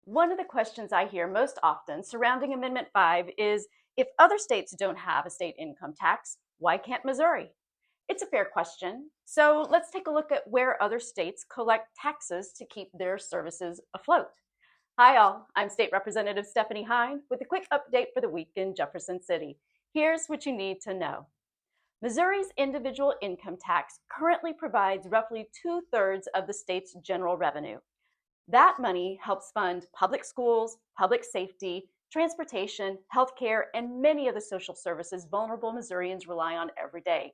One of the questions I hear most often surrounding Amendment 5 is if other states don't have a state income tax, why can't Missouri? It's a fair question. So let's take a look at where other states collect taxes to keep their services afloat. Hi, all. I'm State Representative Stephanie Hine with a quick update for the week in Jefferson City. Here's what you need to know. Missouri's individual income tax currently provides roughly two-thirds of the state's general revenue. That money helps fund public schools, public safety, transportation, healthcare, and many of the social services vulnerable Missourians rely on every day.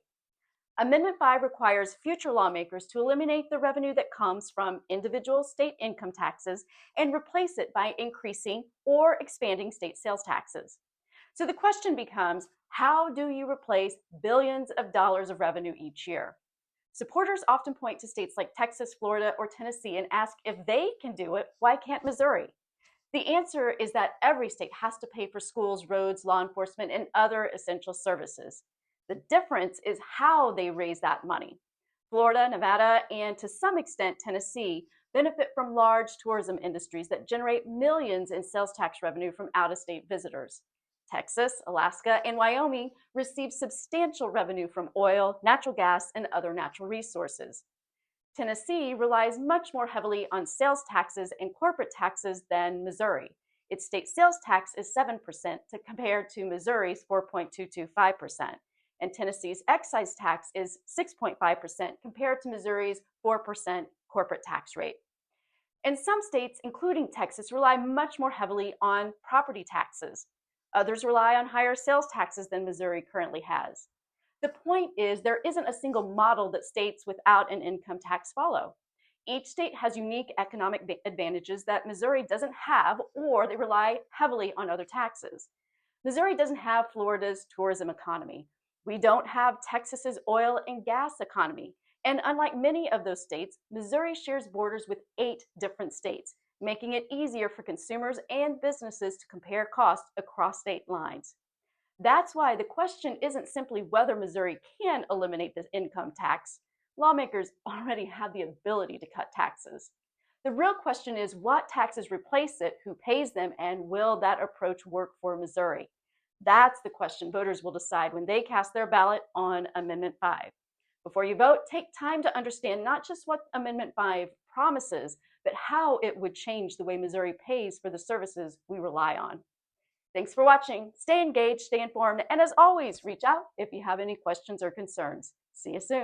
Amendment 5 requires future lawmakers to eliminate the revenue that comes from individual state income taxes and replace it by increasing or expanding state sales taxes. So the question becomes, how do you replace billions of dollars of revenue each year? Supporters often point to states like Texas, Florida, or Tennessee and ask if they can do it, why can't Missouri? The answer is that every state has to pay for schools, roads, law enforcement, and other essential services. The difference is how they raise that money. Florida, Nevada, and to some extent Tennessee benefit from large tourism industries that generate millions in sales tax revenue from out-of-state visitors. Texas, Alaska, and Wyoming receive substantial revenue from oil, natural gas, and other natural resources. Tennessee relies much more heavily on sales taxes and corporate taxes than Missouri. Its state sales tax is 7% compared to Missouri's 4.225%, and Tennessee's excise tax is 6.5% compared to Missouri's 4% corporate tax rate. And some states, including Texas, rely much more heavily on property taxes. Others rely on higher sales taxes than Missouri currently has. The point is, there isn't a single model that states without an income tax follow. Each state has unique economic advantages that Missouri doesn't have, or they rely heavily on other taxes. Missouri doesn't have Florida's tourism economy. We don't have Texas's oil and gas economy. And unlike many of those states, Missouri shares borders with 8 different states, making it easier for consumers and businesses to compare costs across state lines. That's why the question isn't simply whether Missouri can eliminate the income tax. Lawmakers already have the ability to cut taxes. The real question is what taxes replace it, who pays them, and will that approach work for Missouri? That's the question voters will decide when they cast their ballot on Amendment 5. Before you vote, take time to understand not just what Amendment 5 promises, but how it would change the way Missouri pays for the services we rely on. Thanks for watching. Stay engaged, stay informed, and as always, reach out if you have any questions or concerns. See you soon.